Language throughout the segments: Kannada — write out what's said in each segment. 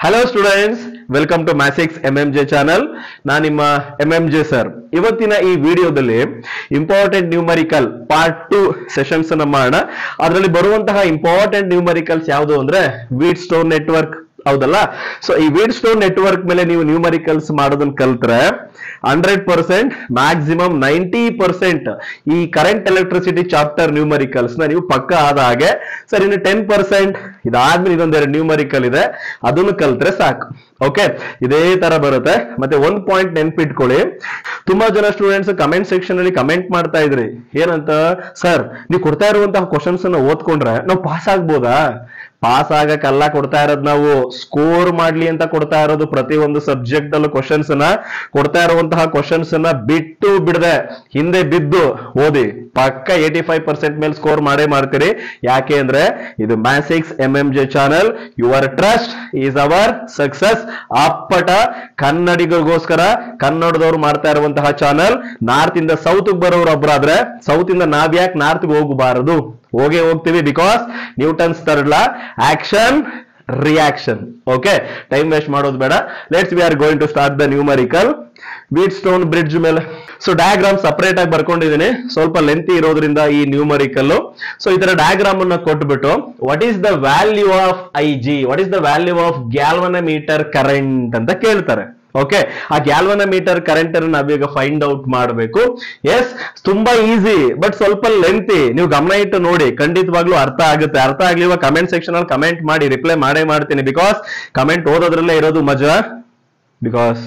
Hello students, welcome to Mathix MMJ channel. ನಾನು ನಿಮ್ಮ MMJ ಸರ್. ಇವತ್ತಿನ ಈ ವಿಡಿಯೋದಲ್ಲಿ ಇಂಪಾರ್ಟೆಂಟ್ ನ್ಯೂಮರಿಕಲ್ ಪಾರ್ಟ್ 2 ಸೆಷನ್ಸ್ ಅನ್ನು ಮಾಡೋಣ. ಅದರಲ್ಲಿ ಬರುವಂತಹ ಇಂಪಾರ್ಟೆಂಟ್ ನ್ಯೂಮರಿಕಲ್ಸ್ ಯಾವುದು ಅಂದ್ರೆ ವೀಟ್ ಸ್ಟೋನ್ ನೆಟ್ವರ್ಕ್ ಹೌದಲ್ಲ. ಸೊ ಈ ವೀಟ್ ಸ್ಟೋನ್ ನೆಟ್ವರ್ಕ್ ಮೇಲೆ ನೀವು ನ್ಯೂಮರಿಕಲ್ಸ್ ಮಾಡೋದನ್ನ ಕಲ್ತ್ರೆ 100% ಮ್ಯಾಕ್ಸಿಮಮ್ 90% ಈ ಕರೆಂಟ್ ಎಲೆಕ್ಟ್ರಿಸಿಟಿ ಚಾಪ್ಟರ್ ನ್ಯೂಮರಿಕಲ್ಸ್ ನ ನೀವು ಪಕ್ಕ ಆದ ಹಾಗೆ. ಸರ್ ಇನ್ನು 10% ಇದಾದ್ಮೇಲೆ ಇದೊಂದೆರಡು ನ್ಯೂಮರಿಕಲ್ ಇದೆ, ಅದನ್ನು ಕಲ್ತ್ರೆ ಸಾಕು. ಓಕೆ, ಇದೇ ತರ ಬರುತ್ತೆ. ಮತ್ತೆ ಒಂದು ಪಾಯಿಂಟ್ ನೆನ್ಪಿಟ್ಕೊಳ್ಳಿ, ತುಂಬಾ ಜನ ಸ್ಟೂಡೆಂಟ್ಸ್ ಕಮೆಂಟ್ ಸೆಕ್ಷನ್ ಅಲ್ಲಿ ಕಮೆಂಟ್ ಮಾಡ್ತಾ ಇದ್ರಿ ಏನಂತ, ಸರ್ ನೀವು ಕೊಡ್ತಾ ಇರುವಂತಹ ಕ್ವಶನ್ಸ್ ಅನ್ನ ಓದ್ಕೊಂಡ್ರೆ ನಾವು ಪಾಸ್ ಆಗ್ಬೋದಾ? ಪಾಸ್ ಆಗಕ್ಕೆಲ್ಲ ಕೊಡ್ತಾ ಇರೋದು, ನಾವು ಸ್ಕೋರ್ ಮಾಡ್ಲಿ ಅಂತ ಕೊಡ್ತಾ ಇರೋದು. ಪ್ರತಿ ಒಂದು ಸಬ್ಜೆಕ್ಟ್ ಅಲ್ಲೂ ಕ್ವಶನ್ಸ್ ಅನ್ನ ಕೊಡ್ತಾ ಇರುವಂತಹ ಕ್ವಶನ್ಸ್ ಅನ್ನ ಬಿಟ್ಟು ಬಿಡದೆ ಹಿಂದೆ ಬಿದ್ದು ಓದಿ ಪಕ್ಕ 85% ಮೇಲೆ ಸ್ಕೋರ್ ಮಾಡೇ ಮಾಡ್ತೀರಿ. ಯಾಕೆ ಅಂದ್ರೆ ಇದು ಮ್ಯಾಥಿಕ್ಸ್ MMJ channel, your trust is our success. ಅಪ್ಪಟ ಕನ್ನಡಿಗರಿಗೋಸ್ಕರ ಕನ್ನಡದವ್ರು ಮಾಡ್ತಾ ಇರುವಂತಹ ಚಾನಲ್. ನಾರ್ತ್ ಇಂದ ಸೌತ್ ಬರೋರು ಒಬ್ಬರಾದ್ರೆ ಸೌತ್ ಇಂದ ನಾವ್ಯಾಕೆ ನಾರ್ತ್ ಹೋಗಬಾರದು? ಹೋಗ್ತೀವಿ. Because Newton's third law, action reaction. Okay, time waste ಮಾಡೋದು ಬೇಡ. Let's we are going to start the numerical. Wheatstone bridge ಮೇಲೆ ಸೊ ಡಯಾಗ್ರಾಮ್ ಸಪರೇಟ್ ಆಗಿ ಬರ್ಕೊಂಡಿದ್ದೀನಿ, ಸ್ವಲ್ಪ ಲೆಂತಿ ಇರೋದ್ರಿಂದ ಈ ನ್ಯೂಮರಿಕಲ್. ಸೊ ಈ ತರ ಡಯಾಗ್ರಾಮ್ ಅನ್ನ ಕೊಟ್ಬಿಟ್ಟು what is the value of IG, what is the value of galvanometer current ಅಂತ ಕೇಳ್ತಾರೆ. ಓಕೆ, ಆ ಗ್ಯಾಲ್ವನಮೀಟರ್ ಕರೆಂಟ್ ಅನ್ನು ನಾವೀಗ ಫೈಂಡ್ ಔಟ್ ಮಾಡಬೇಕು. ಎಸ್, ತುಂಬಾ ಈಸಿ ಬಟ್ ಸ್ವಲ್ಪ ಲೆಂತಿ. ನೀವು ಗಮನ ಇಟ್ಟು ನೋಡಿ, ಖಂಡಿತವಾಗ್ಲೂ ಅರ್ಥ ಆಗುತ್ತೆ. ಅರ್ಥ ಆಗ್ಲಿವ ಕಮೆಂಟ್ ಸೆಕ್ಷನ್ ಅಲ್ಲಿ ಕಮೆಂಟ್ ಮಾಡಿ, ರಿಪ್ಲೈ ಮಾಡೇ ಮಾಡ್ತೀನಿ. ಬಿಕಾಸ್ ಕಮೆಂಟ್ ಓದೋದ್ರಲ್ಲೇ ಇರೋದು ಮಜಾ, ಬಿಕಾಸ್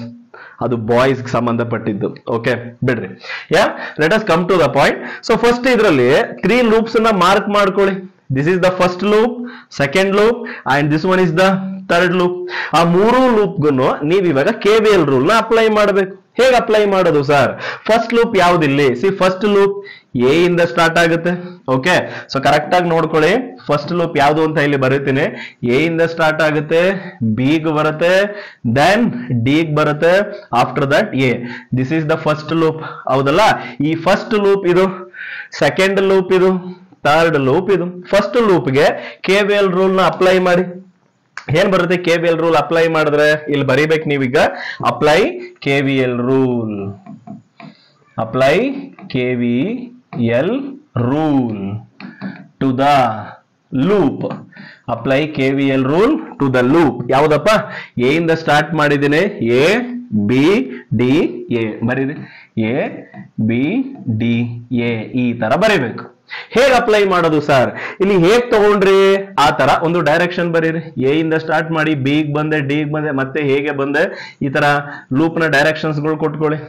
ಅದು ಬಾಯ್ಸ್ ಸಂಬಂಧಪಟ್ಟಿದ್ದು. ಓಕೆ, ಬಿಡ್ರಿ. Yeah, let us come to the point. So first ಇದರಲ್ಲಿ 3 ಲೂಪ್ಸ್ ಅನ್ನ ಮಾರ್ಕ್ ಮಾಡ್ಕೊಳ್ಳಿ. This is the first loop, second loop and this one is the third loop. ಆ ಮೂರು ಲೂಪ್ಗೂ ನೀವು ಇವಾಗ KVL ರೂಲ್ ನ ಅಪ್ಲೈ ಮಾಡಬೇಕು. ಹೇಗೆ ಅಪ್ಲೈ ಮಾಡೋದು ಸರ್? ಫಸ್ಟ್ ಲೂಪ್ ಯಾವ್ದಿಲ್ಲಿ? ಸಿ, ಫಸ್ಟ್ ಲೂಪ್ A ಇಂದ ಸ್ಟಾರ್ಟ್ ಆಗುತ್ತೆ. ಓಕೆ, ಸೊ ಕರೆಕ್ಟ್ ಆಗಿ ನೋಡ್ಕೊಳ್ಳಿ. ಫಸ್ಟ್ ಲೂಪ್ ಯಾವ್ದು ಅಂತ ಇಲ್ಲಿ ಬರೀತೀನಿ. A ಇಂದ ಸ್ಟಾರ್ಟ್ ಆಗುತ್ತೆ, B ಗೆ ಬರುತ್ತೆ, ದೆನ್ D ಗೆ ಬರುತ್ತೆ, after that A. This is the first loop ಹೌದಲ್ಲ. ಈ ಫಸ್ಟ್ ಲೂಪ್ ಇದು, ಸೆಕೆಂಡ್ ಲೂಪ್ ಇದು, ಥರ್ಡ್ ಲೂಪ್ ಇದು. ಫಸ್ಟ್ ಲೂಪ್ಗೆ KVL ರೂಲ್ ನ ಅಪ್ಲೈ ಮಾಡಿ. ಏನ್ ಬರುತ್ತೆ KVL ರೂಲ್ ಅಪ್ಲೈ ಮಾಡಿದ್ರೆ? ಇಲ್ಲಿ ಬರೀಬೇಕು ನೀವೀಗ, apply KVL rule, apply KVL rule to the loop, apply KVL rule to the loop. ಯಾವ್ದಪ್ಪ? A ಇಂದ ಸ್ಟಾರ್ಟ್ ಮಾಡಿದ್ದೀನಿ, A B D A ಬರೀರಿ, A B D A ಈ ತರ ಬರೀಬೇಕು. ಹೇಗೆ ಅಪ್ಲೈ ಮಾಡೋದು ಸರ್? ಇಲ್ಲಿ ಹೇಗ್ ತಗೊಂಡ್ರಿ ಆ ತರ ಒಂದು ಡೈರೆಕ್ಷನ್ ಬರೀರಿ. A ಇಂದ ಸ್ಟಾರ್ಟ್ ಮಾಡಿ B ಗೆ ಬಂದೆ, D ಗೆ ಬಂದೆ, ಮತ್ತೆ ಹೇಗೆ ಬಂದೆ, ಈ ತರ ಲೂಪ್ ನ ಡೈರೆಕ್ಷನ್ಸ್ ಗಳು ಕೊಟ್ಕೊಳ್ಳಿ.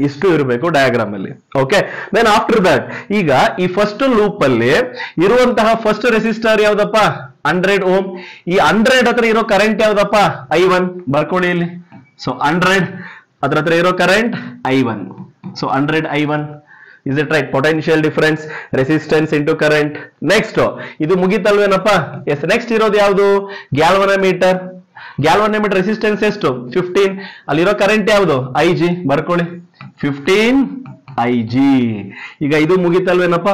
ಇಷ್ಟು ಇರಬೇಕು ಡಯಾಗ್ರಾಮ್ ಅಲ್ಲಿ. ಓಕೆ, ದೆನ್ ಆಫ್ಟರ್ ದಟ್ ಈಗ ಈ ಫಸ್ಟ್ ಲೂಪ್ ಅಲ್ಲಿ ಇರುವಂತಹ ಫಸ್ಟ್ ರೆಸಿಸ್ಟರ್ ಯಾವ್ದಪ್ಪ? 100 ಓಮ್. ಈ 100 ಹತ್ರ ಇರೋ ಕರೆಂಟ್ ಯಾವ್ದಪ್ಪ? I1 ಬರ್ಕೊಳ್ಳಿ ಇಲ್ಲಿ. ಸೊ 100 ಅದ್ರ ಹತ್ರ ಇರೋ current I1. So 100 I1. Is it right? Potential difference, resistance into current. Next ಇದು ಮುಗಿತಲ್ವೇನಪ್ಪ? ಎಸ್, ನೆಕ್ಸ್ಟ್ ಇರೋದು ಯಾವುದು? ಗ್ಯಾಲ್ವನಮೀಟರ್. ಗ್ಯಾಲ್ವನಮೀಟರ್ ರೆಸಿಸ್ಟೆನ್ಸ್ ಎಷ್ಟು? 15. ಅಲ್ಲಿರೋ ಕರೆಂಟ್ ಯಾವುದು? IG ಬರ್ಕೊಳ್ಳಿ, 15 IG. ಈಗ ಇದು ಮುಗಿತಲ್ವೇನಪ್ಪ?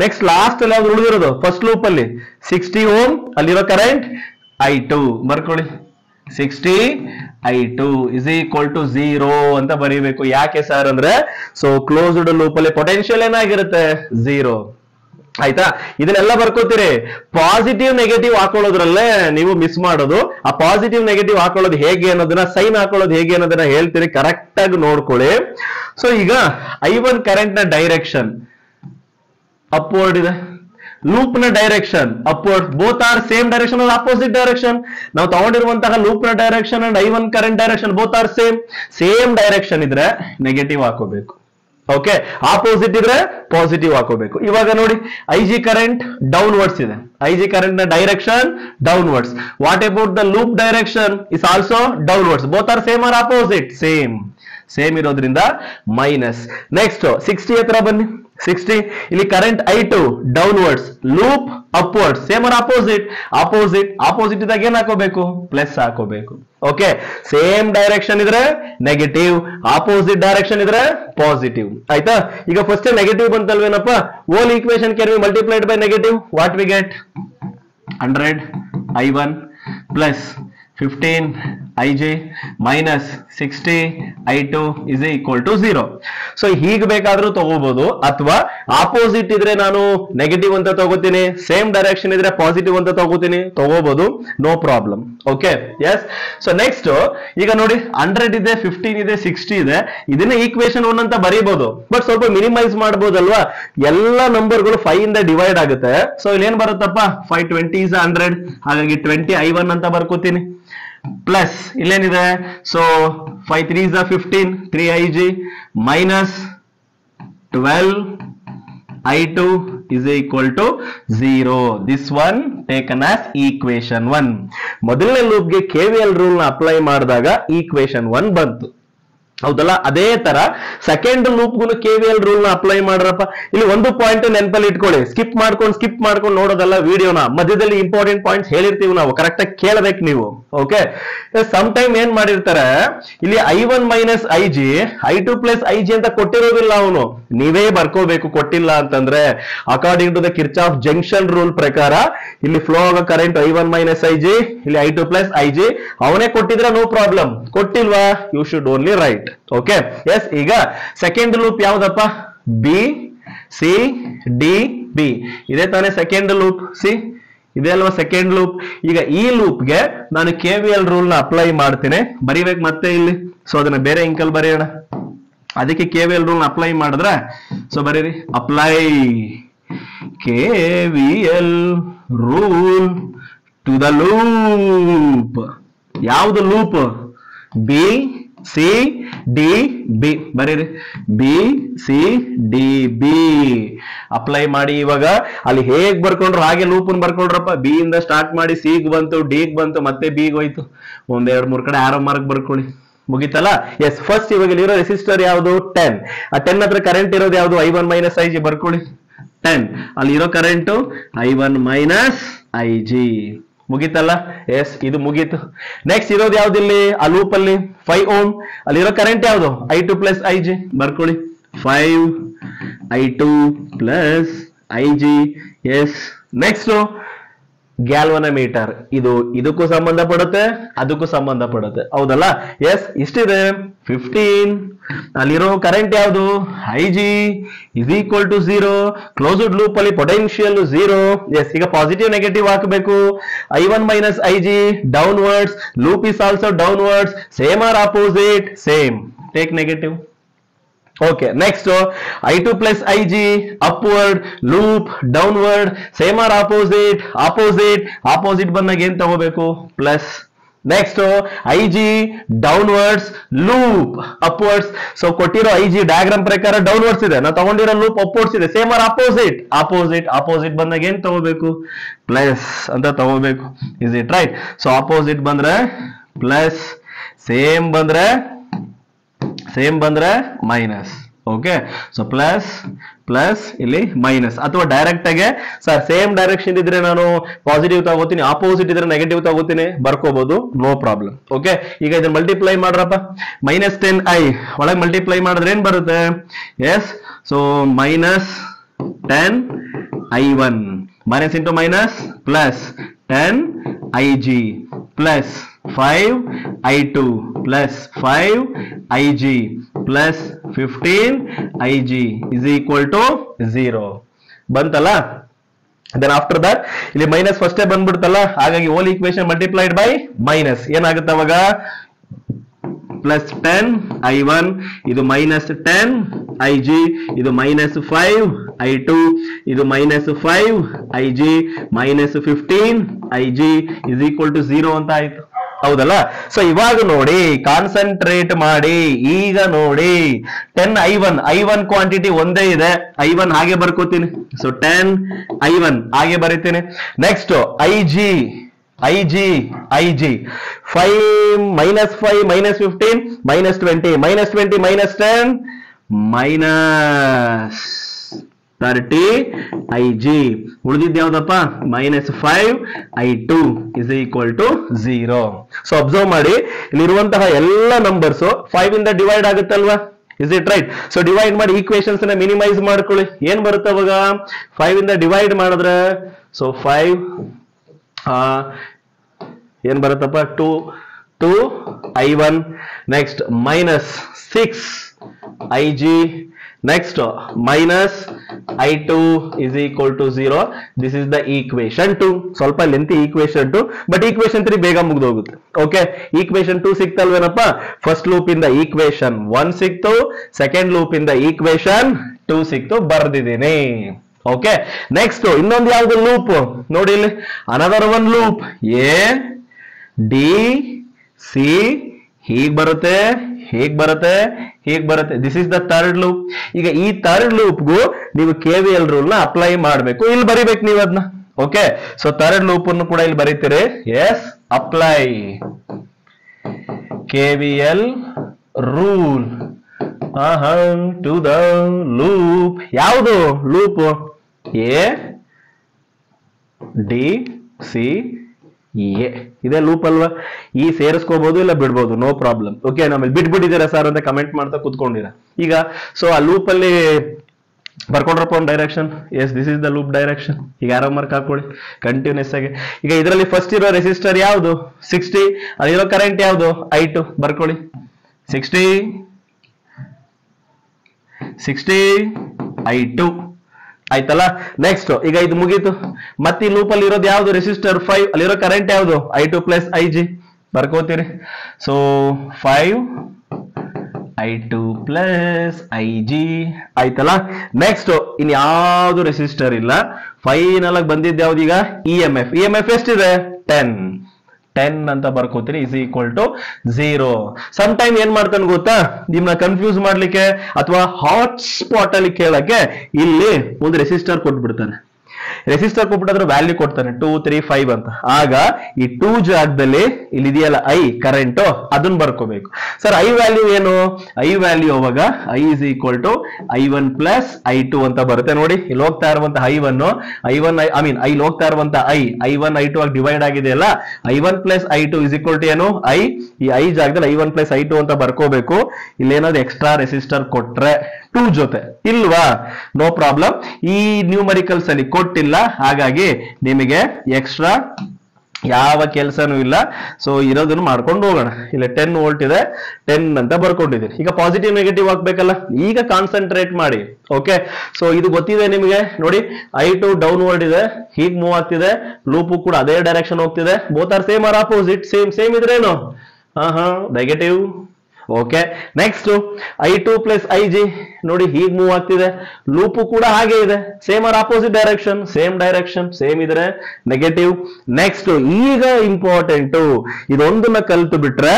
ನೆಕ್ಸ್ಟ್ ಲಾಸ್ಟ್ ಅಲ್ಲಿ ಯಾವ್ದು ಉಳಿದಿರೋದು? ಫಸ್ಟ್ ಲೂಪ್ ಅಲ್ಲಿ 60 ಓಮ್. ಅಲ್ಲಿರೋ ಕರೆಂಟ್ I2 ಬರ್ಕೊಳ್ಳಿ, 60 I2 is equal to 0 ಅಂತ ಬರೀಬೇಕು. ಯಾಕೆ ಸರ್ ಅಂದ್ರೆ, ಸೊ ಕ್ಲೋಸ್ಡ್ ಲೂಪ್ ಅಲ್ಲಿ ಪೊಟೆನ್ಶಿಯಲ್ ಏನಾಗಿರುತ್ತೆ? 0. ಆಯ್ತಾ? ಇದನ್ನೆಲ್ಲ ಬರ್ಕೋತೀರಿ. ಪಾಸಿಟಿವ್ ನೆಗೆಟಿವ್ ಹಾಕೊಳ್ಳೋದ್ರಲ್ಲೇ ನೀವು ಮಿಸ್ ಮಾಡೋದು. ಆ ಪಾಸಿಟಿವ್ ನೆಗೆಟಿವ್ ಹಾಕೊಳ್ಳೋದು ಹೇಗೆ ಅನ್ನೋದನ್ನ, ಸೈನ್ ಹಾಕೊಳ್ಳೋದು ಹೇಗೆ ಅನ್ನೋದನ್ನ ಹೇಳ್ತೀರಿ, ಕರೆಕ್ಟ್ ಆಗಿ ನೋಡ್ಕೊಳ್ಳಿ. ಸೊ ಈಗ I1 ಕರೆಂಟ್ ನ ಡೈರೆಕ್ಷನ್ ಅಪ್ವರ್ಡ್ ಇದೆ, ಲೂಪ್ ನ direction upward. Both R same direction or opposite direction? ನಾವು ತಗೊಂಡಿರುವಂತಹ ಲೂಪ್ ನ direction and I1 current direction both R same direction ಇದ್ರೆ ನೆಗೆಟಿವ್ ಹಾಕೋಬೇಕು. ಓಕೆ, ಆಪೋಸಿಟ್ ಇದ್ರೆ ಪಾಸಿಟಿವ್ ಹಾಕೋಬೇಕು. ಇವಾಗ ನೋಡಿ, IG ಕರೆಂಟ್ ಡೌನ್ವರ್ಡ್ಸ್ ಇದೆ, IG ಕರೆಂಟ್ ನ direction downwards. What about the loop direction? Is also downwards. Both R same or opposite? Same ಇರೋದ್ರಿಂದ ಮೈನಸ್. ನೆಕ್ಸ್ಟ್ 60 ಹತ್ರ ಬನ್ನಿ. 60 ಇಲ್ಲಿ current I2 downwards, loop upwards. Same or opposite? Opposite ಇದ್ದಾಗ ಏನ್ ಹಾಕೋಬೇಕು? ಪ್ಲಸ್ ಹಾಕೋಬೇಕು. ಓಕೆ, ಸೇಮ್ ಡೈರೆಕ್ಷನ್ ಇದ್ರೆ ನೆಗೆಟಿವ್, ಆಪೋಸಿಟ್ ಡೈರೆಕ್ಷನ್ ಇದ್ರೆ ಪಾಸಿಟಿವ್. ಆಯ್ತಾ? ಈಗ ಫಸ್ಟ್ ನೆಗೆಟಿವ್ ಬಂತಲ್ವೇನಪ್ಪ? Whole equation can be multiplied by negative. What we get? 100 I1 plus 15 ij minus 60 i2 is equal to 0. So ಹೀಗೆ ಬೇಕಾದ್ರೂ ತಗೋಬಹುದು, ಅಥವಾ ಆಪೋಸಿಟ್ ಇದ್ರೆ ನಾನು ನೆಗೆಟಿವ್ ಅಂತ ತಗೋತೀನಿ, ಸೇಮ್ ಡೈರೆಕ್ಷನ್ ಇದ್ರೆ ಪಾಸಿಟಿವ್ ಅಂತ ತಗೋಬಹುದು, no problem. Okay, yes. So next ಈಗ ನೋಡಿ 100 ಇದೆ, 15 ಇದೆ, 60 ಇದೆ, ಇದನ್ನ ಈಕ್ವೇಶನ್ 1 ಅಂತ ಬರೀಬಹುದು. ಬಟ್ ಸ್ವಲ್ಪ ಮಿನಿಮೈಸ್ ಮಾಡಬಹುದಲ್ವಾ, ಎಲ್ಲ ನಂಬರ್ಗಳು 5 ಇಂದ ಡಿವೈಡ್ ಆಗುತ್ತೆ. ಸೊ ಇಲ್ಲಿ ಏನ್ ಬರುತ್ತಪ್ಪ, 520 is 100, ಹಾಗಾಗಿ 20 i1 ಅಂತ ಬರ್ಕೋತೀನಿ. ಪ್ಲಸ್ ಇಲ್ಲೇನಿದೆ, so 5 3 is 15, 3 ig minus 12 i2 is equal to 0. This one taken as equation 1. ಮೊದಲನೇ ಲೂಪ್ಗೆ KVL ರೂಲ್ ನ ಅಪ್ಲೈ ಮಾಡಿದಾಗ ಈಕ್ವೇಶನ್ 1 ಬಂತು, ಹೌದಲ್ಲ. ಅದೇ ತರ ಸೆಕೆಂಡ್ ಲೂಪ್ಗೂ KVL ರೂಲ್ ನ ಅಪ್ಲೈ ಮಾಡ್ರಪ್ಪ. ಇಲ್ಲಿ ಒಂದು ಪಾಯಿಂಟ್ ನೆನಪಲ್ಲಿ ಇಟ್ಕೊಳ್ಳಿ, ಸ್ಕಿಪ್ ಮಾಡ್ಕೊಂಡು ನೋಡೋದಲ್ಲ ವಿಡಿಯೋನ, ಮಧ್ಯದಲ್ಲಿ ಇಂಪಾರ್ಟೆಂಟ್ ಪಾಯಿಂಟ್ಸ್ ಹೇಳಿರ್ತೀವಿ ನಾವು, ಕರೆಕ್ಟ್ ಆಗಿ ಕೇಳಬೇಕು ನೀವು. ಓಕೆ, ಸಮ್ ಟೈಮ್ ಏನ್ ಮಾಡಿರ್ತಾರೆ, ಇಲ್ಲಿ i1 minus ig i2 plus ig ಅಂತ ಕೊಟ್ಟಿರೋದಿಲ್ಲ, ಅವನು ನೀವೇ ಬರ್ಕೋಬೇಕು. ಕೊಟ್ಟಿಲ್ಲ ಅಂತಂದ್ರೆ according to the Kirchhoff junction rule ಪ್ರಕಾರ ಇಲ್ಲಿ ಫ್ಲೋ ಆಗೋ ಕರೆಂಟ್ i1 ಮೈನಸ್ ig, ಇಲ್ಲಿ i2 ಪ್ಲಸ್ ig, ಅವನೇ ಕೊಟ್ಟಿದ್ರೆ ನೋ ಪ್ರಾಬ್ಲಮ್. ಕೊಟ್ಟಿಲ್ವಾ, you should only write. Okay, yes. ಈಗ ಸೆಕೆಂಡ್ ಲೂಪ್ ಯಾವ್ದಪ್ಪ, ಬಿ ಸಿ ಡಿ ಬಿ, ಇದೇ ತಾನೇ ಸೆಕೆಂಡ್ ಲೂಪ್. ಸಿ ಇದೆ ಅಲ್ವಾ ಸೆಕೆಂಡ್ ಲೂಪ್. ಈಗ ಈ ಲೂಪ್ಗೆ ನಾನು KVL ರೂಲ್ ನ ಅಪ್ಲೈ ಮಾಡ್ತೇನೆ, ಬರಿಬೇಕು ಮತ್ತೆ ಇಲ್ಲಿ. ಸೊ ಅದನ್ನ ಬೇರೆ ಇಂಕಲ್ ಬರೆಯೋಣ, ಅದಕ್ಕೆ KVL ರೂಲ್ ನ ಅಪ್ಲೈ ಮಾಡಿದ್ರೆ, ಸೊ ಬರೀರಿ, apply KVL rule to the loop. ಯಾವ್ದು loop, B C D B, ಬರೀರಿ, B C D B apply ಮಾಡಿ. ಇವಾಗ ಅಲ್ಲಿ ಹೇಗ್ ಬರ್ಕೊಂಡ್ರು ಹಾಗೆ ಲೂಪ್ ಬರ್ಕೊಂಡ್ರಪ್ಪ. ಬಿ ಇಂದ ಸ್ಟಾರ್ಟ್ ಮಾಡಿ ಸಿಗ್ ಬಂತು, ಡಿಗ್ ಬಂತು, ಮತ್ತೆ ಬಿಗ್ ಹೋಯ್ತು. ಒಂದ್ 2-3 ಕಡೆ ಆರೋ ಮಾರ್ಕ್ ಬರ್ಕೊಳ್ಳಿ, ಮುಗಿತಲ್ಲ. ಎಸ್, ಫಸ್ಟ್ ಇವಾಗ ಇರೋ ರೆಸಿಸ್ಟರ್ ಯಾವುದು, 10. ಆ 10 ಹತ್ರ ಕರೆಂಟ್ ಇರೋದು ಯಾವುದು, i1 ಮೈನಸ್ ig, ಬರ್ಕೊಳ್ಳಿ 10. ಅಲ್ಲಿ ಇರೋ ಕರೆಂಟ್ i1 ಮೈನಸ್ ig, ಮುಗಿತಲ್ಲ. ಎಸ್, ಇದು ಮುಗೀತು. ನೆಕ್ಸ್ಟ್ ಇರೋದು ಯಾವ್ದು ಇಲ್ಲಿ ಆ ಲೂಪ್ ಅಲ್ಲಿ, 5 Ohm. ಅಲ್ಲಿರೋ ಕರೆಂಟ್ ಯಾವುದು, i2 ಪ್ಲಸ್ ig, ಬರ್ಕೊಳ್ಳಿ 5 i2 plus ig. Yes, next galvanometer, ಇದಕ್ಕೂ ಸಂಬಂಧ ಪಡುತ್ತೆ, ಅದಕ್ಕೂ ಸಂಬಂಧ ಪಡುತ್ತೆ, ಹೌದಲ್ಲ. ಎಸ್, ಇಷ್ಟಿದೆ 15. ಅಲ್ಲಿರೋ ಕರೆಂಟ್ ಯಾವುದು, ig is equal to 0. Closed loop ಅಲ್ಲಿ ಪೊಟೆನ್ಶಿಯಲ್ 0. ಎಸ್, ಈಗ ಪಾಸಿಟಿವ್ ನೆಗೆಟಿವ್ ಹಾಕಬೇಕು. i1 minus ig downwards, loop is also downwards, same or opposite, same, take negative. Okay, next i2 plus ig upward, loop downward, same or opposite ಬಂದಾಗ ಏನ್ ತಗೋಬೇಕು, plus. Next ig downwards, loop upwards. So ಕೊಟ್ಟಿರೋ ig ಡಯಾಗ್ರಾಮ್ ಪ್ರಕಾರ ಡೌನ್ವರ್ಡ್ಸ್ ಇದೆ, ನಾವು ತಗೊಂಡಿರೋ ಲೂಪ್ ಅಪ್ವರ್ಡ್ಸ್ ಇದೆ, ಸೇಮ್ ಆರ್ ಆಪೋಸಿಟ್ ಬಂದಾಗ ಏನ್ ತಗೋಬೇಕು, ಪ್ಲಸ್ ಅಂತ ತಗೋಬೇಕು. Is it right? So opposite ಬಂದ್ರೆ ಪ್ಲಸ್, ಸೇಮ್ ಬಂದ್ರೆ ಮೈನಸ್. ಓಕೆ, ಸೊ ಪ್ಲಸ್ ಇಲ್ಲಿ ಮೈನಸ್, ಅಥವಾ ಡೈರೆಕ್ಟ್ ಆಗಿ ಸರ್ ಸೇಮ್ ಡೈರೆಕ್ಷನ್ ಇದ್ರೆ ನಾನು ಪಾಸಿಟಿವ್ ತಗೋತೀನಿ, ಆಪೋಸಿಟ್ ಇದ್ರೆ ನೆಗೆಟಿವ್ ತಗೋತೀನಿ, ಬರ್ಕೋಬಹುದು, ನೋ ಪ್ರಾಬ್ಲಮ್. ಓಕೆ, ಈಗ ಇದನ್ನ ಮಲ್ಟಿಪ್ಲೈ ಮಾಡ್ರಪ್ಪ. ಮೈನಸ್ 10i ಒಳಗೆ ಮಲ್ಟಿಪ್ಲೈ ಮಾಡಿದ್ರೆ ಏನ್ ಬರುತ್ತೆ, yes. So minus 10i1 minus into minus plus 10ig plus 5i2 plus 5ig plus 15ig is equal to 0. ಬಂತಲ್ಲ. ದೆನ್ ಆಫ್ಟರ್ ದಟ್ ಇಲ್ಲಿ ಮೈನಸ್ ಫಸ್ಟೇ ಬಂದ್ಬಿಡ್ತಲ್ಲ, ಹಾಗಾಗಿ whole equation multiplied by minus ಏನಾಗುತ್ತೆ ಅವಾಗ, ಪ್ಲಸ್ 10i1, ಇದು ಮೈನಸ್ 10ig, ಇದು ಮೈನಸ್ 5i2, ಇದು minus 5ig minus 15ig is equal to 0 ಅಂತ ಆಯ್ತು, ಹೌದಲ್ಲ. ಸೊ ಇವಾಗ ನೋಡಿ, ಕಾನ್ಸಂಟ್ರೇಟ್ ಮಾಡಿ. ಈಗ ನೋಡಿ 10i1 ಕ್ವಾಂಟಿಟಿ ಒಂದೇ ಇದೆ, i1 ಹಾಗೆ ಬರ್ಕೋತೀನಿ. ಸೊ 10i1 ಹಾಗೆ ಬರೀತೀನಿ. Next ig 5 minus 5 minus 15 minus 20 minus 20 minus 10 minus 30ig. ಉಳಿದಿದ್ದು ಯಾವ್ದಪ್ಪ, minus 5i2 is equal to 0. So observe ಮಾಡಿ, ಇಲ್ಲಿರುವಂತಹ ಎಲ್ಲ ನಂಬರ್ಸ್ 5 ಇಂದ ಡಿವೈಡ್ ಆಗುತ್ತಲ್ವಾ, is it right? So divide ಮಾಡಿ ಈಕ್ವೇಶನ್ಸ್ ನ ಮಿನಿಮೈಸ್ ಮಾಡ್ಕೊಳ್ಳಿ. ಏನ್ ಬರುತ್ತೆ ಅವಾಗ, 5 ಇಂದ ಡಿವೈಡ್ ಮಾಡಿದ್ರೆ, ಸೊ 5 ಏನ್ ಬರುತ್ತಪ್ಪ 2 I1 next minus 6 IG next minus I2 is equal to 0. This is the equation 2. ಸ್ವಲ್ಪ lengthy equation 2 but equation 3 ಬೇಗ ಮುಗಿದು ಹೋಗುತ್ತೆ. ಓಕೆ equation 2 ಸಿಕ್ತಲ್ವೇನಪ್ಪ ಫಸ್ಟ್ ಲೂಪ್ ಇಂದ equation 1 ಸಿಕ್ತು ಸೆಕೆಂಡ್ ಲೂಪ್ ಇಂದ equation 2 ಸಿಕ್ತು ಬರ್ದಿದ್ದೀನಿ. ಓಕೆ ನೆಕ್ಸ್ಟ್ ಇನ್ನೊಂದು ಯಾವುದು ಲೂಪ್ ನೋಡಿ ಇಲ್ಲಿ another one loop A D C ಹೀಗ್ ಬರುತ್ತೆ ಹೇಗ್ ಬರುತ್ತೆ ಹೇಗ್ ಬರುತ್ತೆ this is the third loop. ಈಗ ಈ ಥರ್ಡ್ ಲೂಪ್ಗೂ ನೀವು KVL ರೂಲ್ ನ ಅಪ್ಲೈ ಮಾಡಬೇಕು ಇಲ್ಲಿ ಬರಿಬೇಕು ನೀವು ಅದನ್ನ. ಓಕೆ ಸೊ ಥರ್ಡ್ ಲೂಪ್ ಅನ್ನು ಕೂಡ ಇಲ್ಲಿ ಬರೀತೀರಿ yes apply KVL rule to the loop. ಯಾವುದು loop A D C A ಇದೇ ಲೂಪ್ ಅಲ್ವಾ ಈ ಸೇರಿಸ್ಕೋಬಹುದು ಇಲ್ಲ ಬಿಡ್ಬೋದು ನೋ ಪ್ರಾಬ್ಲಮ್. ಓಕೆ ನಮ್ಮಲ್ಲಿ ಬಿಟ್ಬಿಟ್ಟಿದ್ದೀರಾ ಸರ್ ಅಂತ ಕಮೆಂಟ್ ಮಾಡ್ತಾ ಕುತ್ಕೊಂಡಿರ. ಈಗ ಸೊ ಆ ಲೂಪ್ ಅಲ್ಲಿ ಬರ್ಕೊಂಡ್ರಪ್ಪ ಒಂದು direction yes this is the loop direction. ಈಗ ಯಾರೋ ಮಾರ್ಕ್ ಹಾಕೊಳ್ಳಿ ಕಂಟಿನ್ಯೂಸ್ ಆಗಿ. ಈಗ ಇದರಲ್ಲಿ ಫಸ್ಟ್ ಇರೋ ರೆಸಿಸ್ಟರ್ ಯಾವುದು 60 ಅಲ್ಲಿರೋ ಕರೆಂಟ್ ಯಾವುದು I2 ಬರ್ಕೊಳ್ಳಿ 60 I2 ಆಯ್ತಲ್ಲ. ನೆಕ್ಸ್ಟ್ ಈಗ ಇದು ಮುಗೀತು ಮತ್ತೆ ಈ ಲೂಪ್ ಅಲ್ಲಿ ಇರೋದು ಯಾವ್ದು ರೆಸಿಸ್ಟರ್ 5 ಅಲ್ಲಿರೋ ಕರೆಂಟ್ ಯಾವುದು I2 ಪ್ಲಸ್ IG ಬರ್ಕೋತೀರಿ. ಸೊ 5 I2 ಪ್ಲಸ್ IG ಆಯ್ತಲ್ಲ. ನೆಕ್ಸ್ಟ್ ಇನ್ ಯಾವ್ದು ರೆಸಿಸ್ಟರ್ ಇಲ್ಲ ಫೈನಲ್ ಆಗಿ ಬಂದಿದ್ದು ಯಾವ್ದು ಈಗ EMF ಎಷ್ಟಿದೆ 10 ಅಂತ ಬರ್ಕೋತೀರಿ is equal to 0. Some time ಏನ್ ಮಾಡ್ತಾನೆ ಗೊತ್ತಾ ನಿಮ್ನ ಕನ್ಫ್ಯೂಸ್ ಮಾಡ್ಲಿಕ್ಕೆ ಅಥವಾ ಹಾಟ್ ಸ್ಪಾಟ್ ಅಲ್ಲಿ ಕೇಳಕ್ಕೆ ಇಲ್ಲಿ ಒಂದು ರೆಸಿಸ್ಟರ್ ಕೊಟ್ಬಿಡ್ತಾನೆ. ರೆಸಿಸ್ಟರ್ ಕೊಟ್ಬಿಟ್ಟಾದ್ರೆ ವ್ಯಾಲ್ಯೂ ಕೊಡ್ತಾನೆ 2 3 5 ಅಂತ. ಆಗ ಈ 2 ಜಾಗದಲ್ಲಿ ಇಲ್ಲಿ ಇದೆಯಲ್ಲ I ಕರೆಂಟ್ ಅದನ್ನ ಬರ್ಕೋಬೇಕು. ಸರ್ I ವ್ಯಾಲ್ಯೂ ಏನು I ವ್ಯಾಲ್ಯೂ ಅವಾಗ I is equal to I1 plus I2 ಅಂತ ಬರುತ್ತೆ. ನೋಡಿ ಇಲ್ಲಿ ಹೋಗ್ತಾ ಇರುವಂತ I1 ಇಲ್ಲಿ ಹೋಗ್ತಾ ಇರುವಂತ I1 I2 ಆಗಿ ಡಿವೈಡ್ ಆಗಿದೆ ಅಲ್ಲ I1 plus I2 is equal to ಏನು ಈ I ಜಾಗದಲ್ಲಿ I1 ಪ್ಲಸ್ I2 ಅಂತ ಬರ್ಕೋಬೇಕು. ಇಲ್ಲಿ ಏನಾದ್ರು ಎಕ್ಸ್ಟ್ರಾ ರೆಸಿಸ್ಟರ್ ಕೊಟ್ರೆ 2 ಜೊತೆ ಇಲ್ವಾ ನೋ ಪ್ರಾಬ್ಲಮ್. ಈ ನ್ಯೂಮರಿಕಲ್ಸ್ ಅಲ್ಲಿ ಕೊಟ್ಟಿಲ್ಲ ಹಾಗಾಗಿ ನಿಮಗೆ ಎಕ್ಸ್ಟ್ರಾ ಯಾವ ಕೆಲಸನೂ ಇಲ್ಲ. ಸೊ ಇರೋದನ್ನು ಮಾಡ್ಕೊಂಡು ಹೋಗೋಣ. ಇಲ್ಲ 10 ವೋಲ್ಟ್ ಇದೆ 10 ಅಂತ ಬರ್ಕೊಂಡಿದ್ದೀರಿ. ಈಗ ಪಾಸಿಟಿವ್ ನೆಗೆಟಿವ್ ಹಾಕ್ಬೇಕಲ್ಲ ಈಗ ಕಾನ್ಸಂಟ್ರೇಟ್ ಮಾಡಿ. ಓಕೆ ಸೊ ಇದು ಗೊತ್ತಿದೆ ನಿಮಗೆ ನೋಡಿ I2 ಡೌನ್ವರ್ಡ್ ಇದೆ ಹೀಗ್ ಮೂವ್ ಆಗ್ತಿದೆ ಲೂಪು ಕೂಡ ಅದೇ ಡೈರೆಕ್ಷನ್ ಹೋಗ್ತಿದೆ both R same or opposite same ಇದ್ರೇನು negative. Okay next I2 plus IG ನೋಡಿ ಹೀಗ್ ಮೂವ್ ಆಗ್ತಿದೆ ಲೂಪು ಕೂಡ ಹಾಗೆ ಇದೆ same or opposite direction same ಇದ್ರೆ ನೆಗೆಟಿವ್. ನೆಕ್ಸ್ಟ್ ಈಗ ಇಂಪಾರ್ಟೆಂಟ್ ಇದೊಂದನ್ನ ಕಲ್ತು ಬಿಟ್ರೆ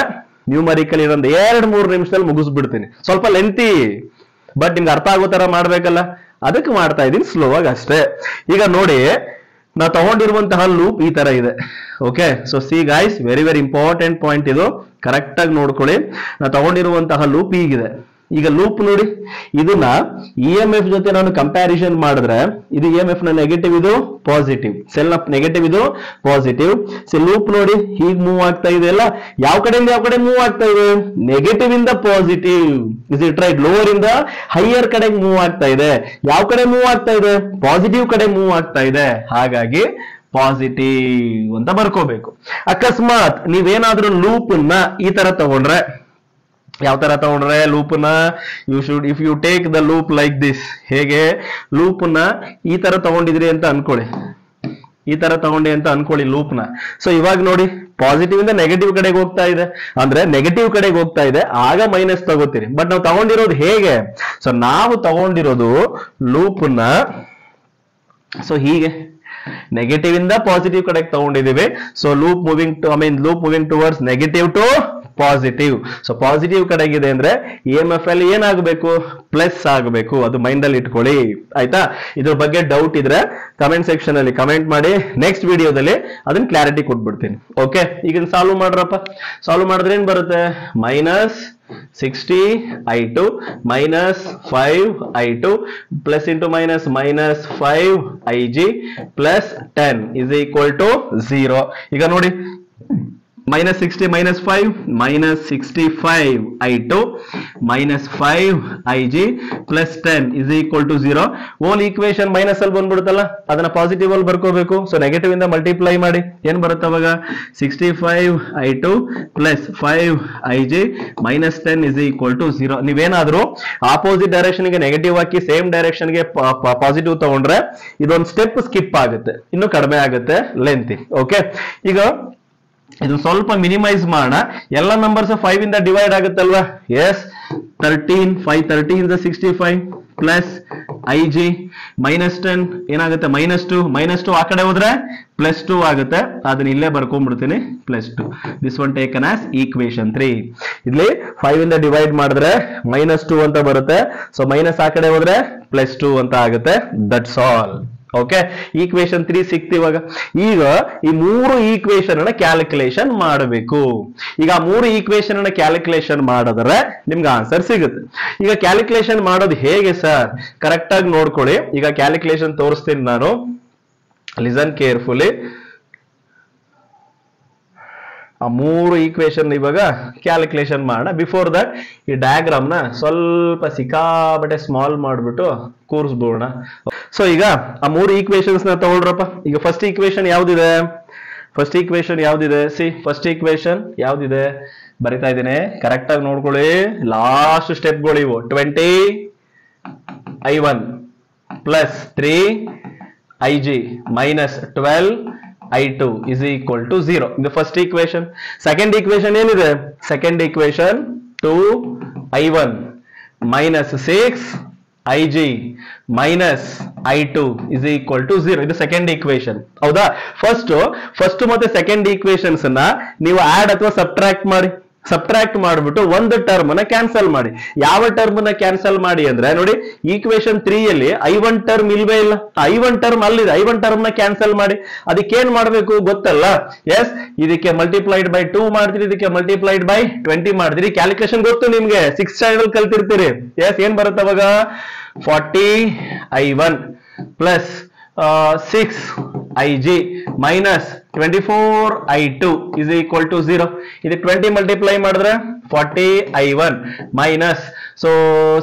ನ್ಯೂಮರಿಕಲ್ ಇನ್ನೊಂದು 2-3 ನಿಮಿಷದಲ್ಲಿ ಮುಗಿಸ್ಬಿಡ್ತೀನಿ. ಸ್ವಲ್ಪ ಲೆಂತಿ ಬಟ್ ನಿಮ್ಗೆ ಅರ್ಥ ಆಗೋ ತರ ಮಾಡ್ಬೇಕಲ್ಲ ಅದಕ್ಕೆ ಮಾಡ್ತಾ ಇದೀನಿ ಸ್ಲೋ ಆಗಿ ಅಷ್ಟೇ. ಈಗ ನೋಡಿ ನಾವು ತಗೊಂಡಿರುವಂತಹ ಲೂಪ್ ಈ ತರ ಇದೆ. Okay so C guys very important point ಇದು ಕರೆಕ್ಟ್ ಆಗಿ ನೋಡ್ಕೊಳ್ಳಿ. ನಾವು ತಗೊಂಡಿರುವಂತಹ ಲೂಪ್ ಹೀಗಿದೆ. ಈಗ ಲೂಪ್ ನೋಡಿ ಇದನ್ನ EMF ಜೊತೆ ನಾನು ಕಂಪ್ಯಾರಿಸನ್ ಮಾಡಿದ್ರೆ ಇದು EMF ನ ನೆಗೆಟಿವ್ ಇದು ಪಾಸಿಟಿವ್ ಸೆಲ್ ನ ನೆಗೆಟಿವ್ ಇದು ಪಾಸಿಟಿವ್. ಸೊ ಲೂಪ್ ನೋಡಿ ಹೀಗ್ ಮೂವ್ ಆಗ್ತಾ ಇದೆ ಅಲ್ಲ ಯಾವ ಕಡೆ ಮೂವ್ ಆಗ್ತಾ ಇದೆ ನೆಗೆಟಿವ್ ಇಂದ positive is it right lower ಇಂದ ಹೈಯರ್ ಕಡೆಗೆ ಮೂವ್ ಆಗ್ತಾ ಇದೆ. ಯಾವ ಕಡೆ ಮೂವ್ ಆಗ್ತಾ ಇದೆ ಪಾಸಿಟಿವ್ ಕಡೆ ಮೂವ್ ಆಗ್ತಾ ಇದೆ ಹಾಗಾಗಿ ಪಾಸಿಟಿವ್ ಅಂತ ಬರ್ಕೋಬೇಕು. ಅಕಸ್ಮಾತ್ ನೀವೇನಾದ್ರೂ ಲೂಪ್ ನ ಈ ತರ ತಗೊಂಡ್ರೆ ಯಾವ ತರ ತಗೊಂಡ್ರೆ ಲೂಪ್ ನ if you take the loop like this ಹೇಗೆ ಲೂಪ್ ನ ಈ ತರ ತಗೊಂಡಿದ್ರಿ ಅಂತ ಅನ್ಕೊಳ್ಳಿ ಈ ತರ ತಗೊಂಡಿ ಅಂತ ಅನ್ಕೊಳ್ಳಿ ಲೂಪ್ ನ. ಸೊ ಇವಾಗ ನೋಡಿ ಪಾಸಿಟಿವ್ ಇಂದ ನೆಗೆಟಿವ್ ಕಡೆಗೆ ಹೋಗ್ತಾ ಇದೆ ಅಂದ್ರೆ ನೆಗೆಟಿವ್ ಕಡೆಗೆ ಹೋಗ್ತಾ ಇದೆ ಆಗ ಮೈನಸ್ ತಗೋತೀರಿ. ಬಟ್ ನಾವು ತಗೊಂಡಿರೋದು ಹೇಗೆ ಸೊ ನಾವು ತಗೊಂಡಿರೋದು ಲೂಪ್ ನ ಸೊ ಹೀಗೆ ನೆಗೆಟಿವ್ ಇಂದ ಪಾಸಿಟಿವ್ ಕಡೆಗೆ ತಗೊಂಡಿದ್ದೀವಿ. So loop moving towards negative to positive. So positive ಕಡೆಗಿದೆ ಅಂದ್ರೆ EMF ಅಲ್ಲಿ ಏನಾಗಬೇಕು ಪ್ಲಸ್ ಆಗಬೇಕು ಅದು ಮೈಂಡ್ ಅಲ್ಲಿ ಇಟ್ಕೊಳ್ಳಿ ಆಯ್ತಾ. ಇದ್ರ ಬಗ್ಗೆ ಡೌಟ್ ಇದ್ರೆ ಕಮೆಂಟ್ ಸೆಕ್ಷನ್ ಅಲ್ಲಿ ಕಮೆಂಟ್ ಮಾಡಿ ನೆಕ್ಸ್ಟ್ ವಿಡಿಯೋದಲ್ಲಿ ಅದನ್ನ ಕ್ಲಾರಿಟಿ ಕೊಟ್ಬಿಡ್ತೀನಿ. ಓಕೆ ಈಗ ಸಾಲ್ವ್ ಮಾಡ್ರಪ್ಪ. ಸಾಲ್ವ್ ಮಾಡಿದ್ರೆ ಏನ್ ಬರುತ್ತೆ -60 I2 -5 I2 plus into minus -5 IG plus 10 is equal to 0. ಈಗ ನೋಡಿ minus 60 minus 5 minus 65 I2 minus 5 IG plus 10 is equal to 0. Whole equation minus ಅಲ್ಲಿ ಬಂದ್ಬಿಡುತ್ತಲ್ಲ, ಅದನ್ನ ಪಾಸಿಟಿವ್ ಅಲ್ಲಿ ಬರ್ಕೋಬೇಕು. ಸೊ ನೆಗೆಟಿವ್ ಇಂದ ಮಲ್ಟಿಪ್ಲೈ ಮಾಡಿ ಏನ್ ಬರುತ್ತೆ ಅವಾಗ 65 I2 plus 5 IG minus 10 is equal to 0. ನೀವೇನಾದ್ರೂ ಆಪೋಸಿಟ್ ಡೈರೆಕ್ಷನ್ ಗೆ ನೆಗೆಟಿವ್ ಹಾಕಿ ಸೇಮ್ ಡೈರೆಕ್ಷನ್ ಗೆ ಪಾಸಿಟಿವ್ ತಗೊಂಡ್ರೆ ಇದೊಂದು ಸ್ಟೆಪ್ ಸ್ಕಿಪ್ ಆಗುತ್ತೆ, ಇನ್ನು ಕಡಿಮೆ ಆಗುತ್ತೆ ಲೆಂತ್. ಓಕೆ, ಈಗ ಇದು ಸ್ವಲ್ಪ ಮಿನಿಮೈಸ್ ಮಾಡೋಣ. ಎಲ್ಲ ನಂಬರ್ಸ್ 5 ಇಂದ ಡಿವೈಡ್ ಆಗುತ್ತಲ್ವಾ? ಎಸ್, 13 5 13 ಇಂದ 65 ಪ್ಲಸ್ IG ಮೈನಸ್ 10 ಏನಾಗುತ್ತೆ -2 ಆ ಕಡೆ ಹೋದ್ರೆ +2 ಆಗುತ್ತೆ. ಅದನ್ನ ಇಲ್ಲೇ ಬರ್ಕೊಂಡ್ಬಿಡ್ತೀನಿ +2. This one taken as equation 3. ಇಲ್ಲಿ 5 ಇಂದ ಡಿವೈಡ್ ಮಾಡಿದ್ರೆ -2 ಅಂತ ಬರುತ್ತೆ. ಸೊ ಮೈನಸ್ ಆ ಕಡೆ ಹೋದ್ರೆ +2 ಅಂತ ಆಗುತ್ತೆ. That's all. ಓಕೆ, ಈಕ್ವೇಶನ್ 3 ಸಿಕ್ತು. ಇವಾಗ ಈಗ ಈ 3 ಈಕ್ವೇಶನ್ ಅನ್ನ ಕ್ಯಾಲ್ಕುಲೇಷನ್ ಮಾಡಬೇಕು. ಈಗ 3 ಈಕ್ವೇಶನ್ ಅನ್ನ ಕ್ಯಾಲ್ಕುಲೇಷನ್ ಮಾಡಿದ್ರೆ ನಿಮ್ಗೆ ಆನ್ಸರ್ ಸಿಗುತ್ತೆ. ಈಗ ಕ್ಯಾಲ್ಕುಲೇಷನ್ ಮಾಡೋದು ಹೇಗೆ ಸರ್? ಕರೆಕ್ಟ್ ಆಗಿ ನೋಡ್ಕೊಳ್ಳಿ. ಈಗ ಕ್ಯಾಲ್ಕುಲೇಷನ್ ತೋರಿಸ್ತೀನಿ ನಾನು, ಲಿಸನ್ ಕೇರ್ಫುಲಿ. ಆ 3 ಈಕ್ವೇಶನ್ ಇವಾಗ ಕ್ಯಾಲ್ಕುಲೇಷನ್ ಮಾಡೋಣ. ಬಿಫೋರ್ ದಟ್ ಈ ಡಯಾಗ್ರಾಮ್ ನ ಸ್ವಲ್ಪ ಸಿಕ್ಕಾಬಟ್ಟೆ ಸ್ಮಾಲ್ ಮಾಡ್ಬಿಟ್ಟು ಕೂರಿಸ್ಬೋಣ. ಸೊ ಈಗ ಆ 3 ಈಕ್ವೇಶನ್ಸ್ ನ ತಗೊಳ್ರಪ್ಪ. ಈಗ ಫಸ್ಟ್ ಈಕ್ವೇಶನ್ ಯಾವ್ದಿದೆ? ಸಿ ಫಸ್ಟ್ ಈಕ್ವೇಶನ್ ಯಾವ್ದಿದೆ ಬರಿತಾ ಇದ್ದೀನಿ, ಕರೆಕ್ಟ್ ಆಗಿ ನೋಡ್ಕೊಳ್ಳಿ. ಲಾಸ್ಟ್ ಸ್ಟೆಪ್ಗಳು ಇವು. 20 I1 plus 3 IG minus 12 I2 is equal to 0. In the first equation. Second equation ಏನಿದೆ? Second equation 2 I1 minus 6 IG minus I2 is equal to 0. ಇದು ಸೆಕೆಂಡ್ ಈಕ್ವೇಶನ್. ಹೌದಾ? ಫಸ್ಟ್ ಮತ್ತೆ ಸೆಕೆಂಡ್ ಈಕ್ವೇಶನ್ಸ್ ಅನ್ನ ನೀವು ಆಡ್ ಅಥವಾ ಸಬ್ಟ್ರಾಕ್ಟ್ ಮಾಡಿಬಿಟ್ಟು ಒಂದು ಟರ್ಮ್ ಅನ್ನ ಕ್ಯಾನ್ಸಲ್ ಮಾಡಿ. ಯಾವ ಟರ್ಮ್ ಅನ್ನ ಕ್ಯಾನ್ಸಲ್ ಮಾಡಿ ಅಂದ್ರೆ ನೋಡಿ, ಈಕ್ವೇಶನ್ 3 ಅಲ್ಲಿ I1 ಟರ್ಮ್ ಇಲ್ವೇ ಇಲ್ಲ, I1 ಟರ್ಮ್ ಅಲ್ಲಿದೆ. I1 ಟರ್ಮ್ ನ ಕ್ಯಾನ್ಸಲ್ ಮಾಡಿ. ಅದಕ್ಕೆ ಏನ್ ಮಾಡ್ಬೇಕು ಗೊತ್ತಲ್ಲ? ಎಸ್, ಇದಕ್ಕೆ ಮಲ್ಟಿಪ್ಲೈಡ್ ಬೈ 2 ಮಾಡ್ತೀರಿ, ಇದಕ್ಕೆ ಮಲ್ಟಿಪ್ಲೈಡ್ ಬೈ 20 ಮಾಡ್ತೀರಿ. ಕ್ಯಾಲ್ಕುಲೇಷನ್ ಗೊತ್ತು ನಿಮ್ಗೆ, 6th ಸ್ಟ್ಯಾಂಡರ್ಡ್ ಕಲ್ತಿರ್ತೀರಿ. ಎಸ್, ಏನ್ ಬರುತ್ತೆ ಅವಾಗ? 40 I1 plus 6 IG minus 24 I2 is equal to 0. ಇದು 20 ಮಲ್ಟಿಪ್ಲೈ ಮಾಡಿದ್ರೆ 40 I1 minus, so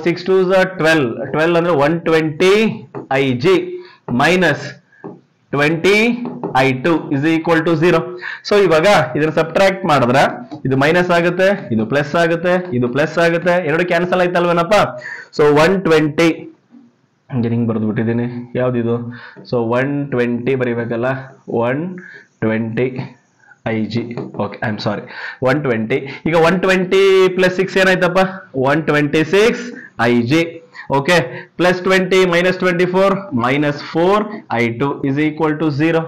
6 2s are 12 ಅಂದ್ರೆ 120 IG minus 20 I2 is equal to 0. So ಇವಾಗ ಇದನ್ನ ಸಬ್ಟ್ರಾಕ್ಟ್ ಮಾಡಿದ್ರೆ ಇದು ಮೈನಸ್ ಆಗುತ್ತೆ, ಇದು ಪ್ಲಸ್ ಆಗುತ್ತೆ, ಇದು ಪ್ಲಸ್ ಆಗುತ್ತೆ, ಎರಡು ಕ್ಯಾನ್ಸಲ್ ಆಯ್ತಲ್ವೇನಪ್ಪ? ಸೊ 120 ಹಿಂಗೆ ಬರೆದು ಬಿಟ್ಟಿದ್ದೀನಿ. ಯಾವ್ದಿದು? ಸೊ 120 ಬರೀಬೇಕಲ್ಲ, 120 IG. Okay, I am sorry, 120. ಈಗ 120 ಪ್ಲಸ್ 6 ಏನಾಯ್ತಪ್ಪ? 126 IG. Okay, plus 20 minus 24 minus 4 I2 is equal to 0.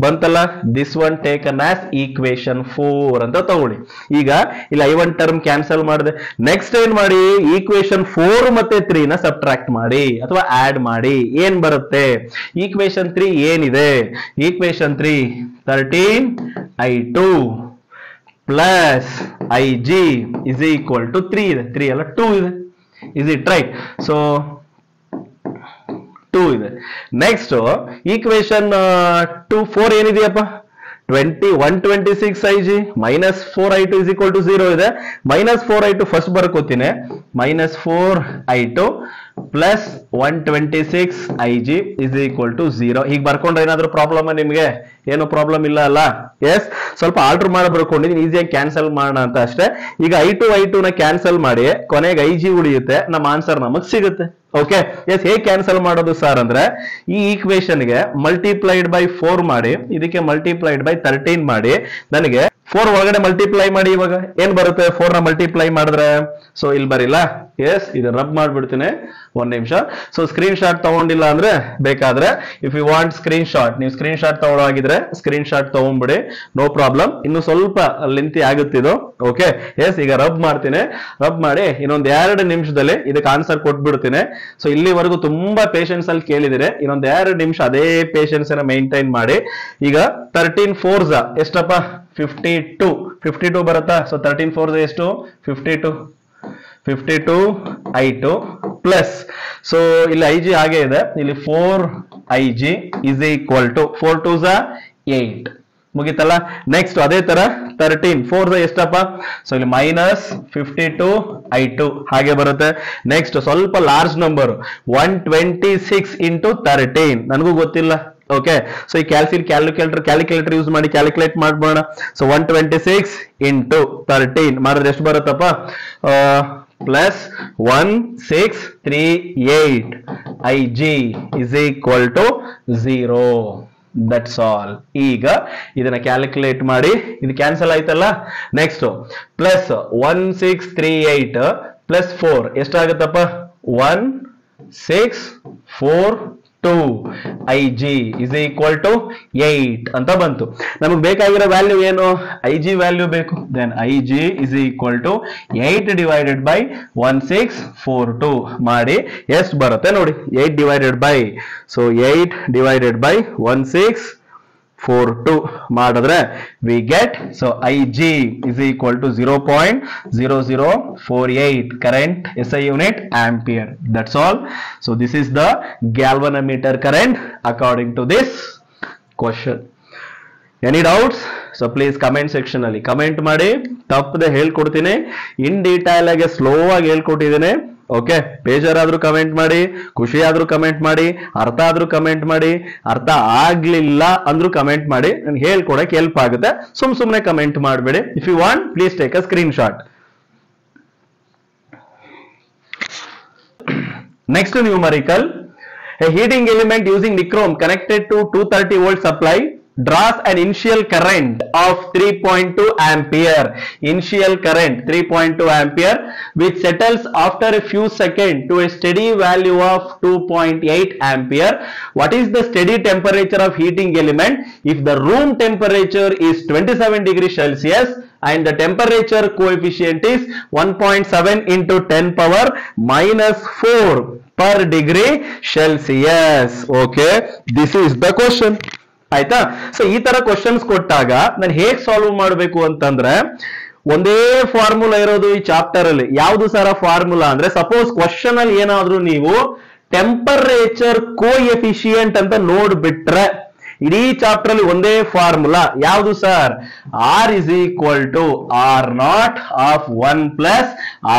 ಬಂತಲ್ಲ? This one taken as equation 4 ಅಂತ ತಗೊಳ್ಳಿ. ಈಗ ಇಲ್ಲಿ I1 ಟರ್ಮ್ ಕ್ಯಾನ್ಸಲ್ ಮಾಡಿದೆ. ನೆಕ್ಸ್ಟ್ ಏನ್ ಮಾಡಿ? ಈಕ್ವೇಶನ್ 4 ಮತ್ತೆ 3 ನ ಸಬ್ಟ್ರಾಕ್ಟ್ ಮಾಡಿ ಅಥವಾ ಆಡ್ ಮಾಡಿ. ಏನ್ ಬರುತ್ತೆ? ಈಕ್ವೇಶನ್ 3 ಏನಿದೆ? Equation 3 13 I2 plus IG is equal to 3 ಇದೆ. 3 ಅಲ್ಲ 2 ಇದೆ. Is it right? So 2 ಇದೆ. Next equation 2 4 ಏನಿದೆಯಪ್ಪ? 126 IG minus 4 I2 is equal to 0 ಇದೆ. minus 4 I2 ಫಸ್ಟ್ ಬರ್ಕೋತೀನಿ. minus 4 I2 plus 126 IG is equal to 0. ಹೀಗೆ ಬರ್ಕೊಂಡ್ರೆ ಏನಾದ್ರೂ ಪ್ರಾಬ್ಲಮ್ ನಿಮ್ಗೆ? ಏನು ಪ್ರಾಬ್ಲಮ್ ಇಲ್ಲ ಅಲ್ಲ? ಎಸ್, ಸ್ವಲ್ಪ ಆರ್ಡರ್ ಮಾಡಿ ಬರ್ಕೊಂಡಿದ್ದೀನಿ, ಈಸಿಯಾಗಿ ಕ್ಯಾನ್ಸಲ್ ಮಾಡೋಣ ಅಂತ ಅಷ್ಟೇ. ಈಗ I2 ನ ಕ್ಯಾನ್ಸಲ್ ಮಾಡಿ ಕೊನೆಗೆ IG ಉಳಿಯುತ್ತೆ, ನಮ್ಮ ಆನ್ಸರ್ ನಮಗ್ ಸಿಗುತ್ತೆ. ಓಕೆ, ಎಸ್, ಹೇಗೆ ಕ್ಯಾನ್ಸಲ್ ಮಾಡೋದು ಸರ್ ಅಂದ್ರೆ, ಈ ಈಕ್ವೇಶನ್ಗೆ ಮಲ್ಟಿಪ್ಲೈಡ್ ಬೈ 4 ಮಾಡಿ, ಇದಕ್ಕೆ ಮಲ್ಟಿಪ್ಲೈಡ್ ಬೈ 13 ಮಾಡಿ, ನನಗೆ 4 ಒಳಗಡೆ ಮಲ್ಟಿಪ್ಲೈ ಮಾಡಿ. ಇವಾಗ ಏನ್ ಬರುತ್ತೆ? 4 ನ ಮಲ್ಟಿಪ್ಲೈ ಮಾಡಿದ್ರೆ, ಸೊ ಇಲ್ಲಿ ಬರಿಲ್ಲ. ಎಸ್, ಇದು ರಬ್ ಮಾಡ್ಬಿಡ್ತೀನಿ, ಒಂದ್ ನಿಮಿಷ. ಸೊ ಸ್ಕ್ರೀನ್ ಶಾಟ್ ತಗೊಂಡಿಲ್ಲ ಅಂದ್ರೆ ಬೇಕಾದ್ರೆ, if you want screenshot, ನೀವು ಸ್ಕ್ರೀನ್ ಶಾಟ್ ತಗೊಳ್ಳಾಗಿದ್ರೆ ಸ್ಕ್ರೀನ್ ಶಾಟ್ ತಗೊಂಡ್ಬಿಡಿ, ನೋ ಪ್ರಾಬ್ಲಮ್. ಇನ್ನು ಸ್ವಲ್ಪ ಲೆಂತಿ ಆಗುತ್ತಿದ್ದು. ಓಕೆ, ಎಸ್, ಈಗ ರಬ್ ಮಾಡ್ತೀನಿ. ರಬ್ ಮಾಡಿ ಇನ್ನೊಂದ್ 2 ನಿಮಿಷದಲ್ಲಿ ಇದಕ್ಕೆ ಆನ್ಸರ್ ಕೊಟ್ಬಿಡ್ತೀನಿ. ಸೊ ಇಲ್ಲಿವರೆಗೂ ತುಂಬಾ ಪೇಷನ್ಸ್ ಅಲ್ಲಿ ಕೇಳಿದಿರಿ, ಇನ್ನೊಂದ್ 2 ನಿಮಿಷ ಅದೇ ಪೇಷನ್ಸ್ ಅನ್ನ ಮೇಂಟೈನ್ ಮಾಡಿ. ಈಗ 13 4s ಎಷ್ಟಪ್ಪ? 52 ಬರುತ್ತಾ? ಸೊ 13 4s ಎಷ್ಟು? 52 I2 ಪ್ಲಸ್, ಸೊ ಇಲ್ಲಿ IG ಹಾಗೆ ಇದೆ, ಇಲ್ಲಿ 4 IG is equal to 4 2s 8. ಮುಗಿತಲ್ಲ. Next ಅದೇ ತರ 13 4 ಎಷ್ಟಪ್ಪ, ಸೊ ಇಲ್ಲಿ -52 ಹಾಗೆ ಬರುತ್ತೆ. ನೆಕ್ಸ್ಟ್ ಸ್ವಲ್ಪ ಲಾರ್ಜ್ ನಂಬರ್ 126 ಇಂಟು 13, ನನಗೂ ಗೊತ್ತಿಲ್ಲ. ಓಕೆ, ಸೊ ಈ ಕ್ಯಾಲ್ಕುಲೇಟರ್ ಯೂಸ್ ಮಾಡಿ ಕ್ಯಾಲ್ಕುಲೇಟ್ ಮಾಡ್ಬೋಣ. ಸೊ 126 ಇಂಟು 13 ಮಾಡಿದ್ರೆ ಎಷ್ಟು ಬರುತ್ತಪ್ಪ, plus 1638 IG is equal to 0. That's all. ಈಗ ಇದನ್ನ ಕ್ಯಾಲ್ಕುಲೇಟ್ ಮಾಡಿ, ಇದು ಕ್ಯಾನ್ಸಲ್ ಆಯ್ತಲ್ಲ. ನೆಕ್ಸ್ಟ್ ಪ್ಲಸ್ 1638 ಪ್ಲಸ್ 4 ಎಷ್ಟಾಗತ್ತಪ್ಪ, 1642 IG is equal to 8 ಅಂತ ಬಂತು. ನಮಗೆ ಬೇಕಾಗಿರೋ ವ್ಯಾಲ್ಯೂ ಏನು, IG ವ್ಯಾಲ್ಯೂ ಬೇಕು. Then IG is equal to 8 divided by 1642 ಮಾಡಿ ಎಷ್ಟು ಬರುತ್ತೆ ನೋಡಿ, 8 divided by, so 8 divided by 1642 ಮಾಡಿದ್ರೆ we get, so IG is equal to 0.0048 current SI unit ampere. That's all. So this is the galvanometer current according to this question. Any doubts? So please comment section ಅಲ್ಲಿ ಕಮೆಂಟ್ ಮಾಡಿ. ತಪ್ಪದೆ ಹೇಳ್ಕೊಡ್ತೀನಿ, ಇನ್ ಡೀಟೇಲ್ ಆಗಿ ಸ್ಲೋ ಆಗಿ ಹೇಳ್ಕೊಟ್ಟಿದ್ದೀನಿ. ಓಕೆ, ಬೇಜಾರಾದ್ರೂ ಕಮೆಂಟ್ ಮಾಡಿ, ಖುಷಿ ಆದ್ರೂ ಕಮೆಂಟ್ ಮಾಡಿ, ಅರ್ಥ ಆದ್ರೂ ಕಮೆಂಟ್ ಮಾಡಿ, ಅರ್ಥ ಆಗ್ಲಿಲ್ಲ ಅಂದ್ರೂ ಕಮೆಂಟ್ ಮಾಡಿ, ನನ್ಗೆ ಹೇಳ್ಕೊಡಕ್ಕೆ ಹೆಲ್ಪ್ ಆಗುತ್ತೆ. ಸುಮ್ನೆ ಕಮೆಂಟ್ ಮಾಡಬೇಡಿ. If you want please take a screenshot. Next numerical, a heating element using nichrome connected to 230 volt supply draws an initial current of 3.2 ampere. Initial current 3.2 ampere which settles after a few seconds to a steady value of 2.8 ampere. What is the steady temperature of heating element if the room temperature is 27 degrees Celsius and the temperature coefficient is 1.7 into 10 power minus 4 per degree Celsius. Okay, this is the question. ಆಯ್ತಾ. ಸೊ ಈ ತರ ಕ್ವಶನ್ಸ್ ಕೊಟ್ಟಾಗ ನಾನು ಹೇಗ್ ಸಾಲ್ವ್ ಮಾಡಬೇಕು ಅಂತಂದ್ರೆ, ಒಂದೇ ಫಾರ್ಮುಲಾ ಇರೋದು ಈ ಚಾಪ್ಟರ್ ಅಲ್ಲಿ. ಯಾವ್ದು ಸರ ಫಾರ್ಮುಲಾ ಅಂದ್ರೆ, ಸಪೋಸ್ ಕ್ವಶನ್ ಅಲ್ಲಿ ಏನಾದ್ರೂ ನೀವು ಟೆಂಪರೇಚರ್ ಕೋಎಫಿಷಿಯಂಟ್ ಅಂತ ನೋಡ್ಬಿಟ್ರೆ, ಇಡೀ ಚಾಪ್ಟರ್ ಅಲ್ಲಿ ಒಂದೇ ಫಾರ್ಮುಲಾ ಯಾವುದು sir, R is equal to R0 of 1 plus